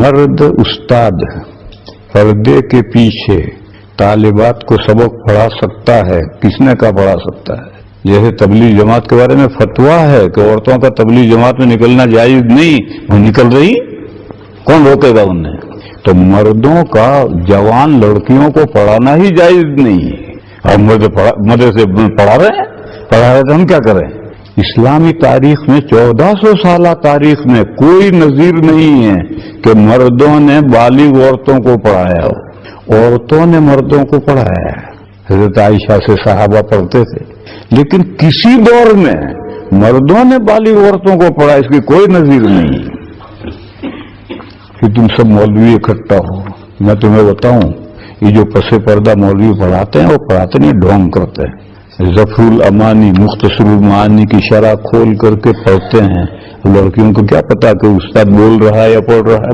مرد استاد پردے کے پیچھے طالبات کو سبق پڑھا سکتا ہے، کس نے کا پڑھا سکتا ہے؟ جیسے تبلیغ جماعت کے بارے میں فتویٰ ہے کہ عورتوں کا تبلیغ جماعت میں نکلنا جائز نہیں، وہ نکل رہی، کون روکے گا انہیں؟ تو مردوں کا جوان لڑکیوں کو پڑھانا ہی جائز نہیں، اور مدرسے پڑھا رہے تو ہم کیا کریں؟ اسلامی تاریخ میں 1400 سالہ تاریخ میں کوئی نظیر نہیں ہے کہ مردوں نے بالغ عورتوں کو پڑھایا ہو، عورتوں نے مردوں کو پڑھایا ہے۔ حضرت عائشہ سے صحابہ پڑھتے تھے، لیکن کسی دور میں مردوں نے بالغ عورتوں کو پڑھا، اس کی کوئی نظیر نہیں کہ تم سب مولوی اکٹھا ہو۔ میں تمہیں بتاؤں، یہ جو پس پردہ مولوی پڑھاتے ہیں وہ پڑھاتے نہیں، ڈھونگ کرتے ہیں۔ ظفر الامانی مختصر المعانی کی شرح کھول کر کے پڑھتے ہیں، لڑکیوں کو کیا پتا کہ استاد بول رہا ہے یا پڑھ رہا ہے؟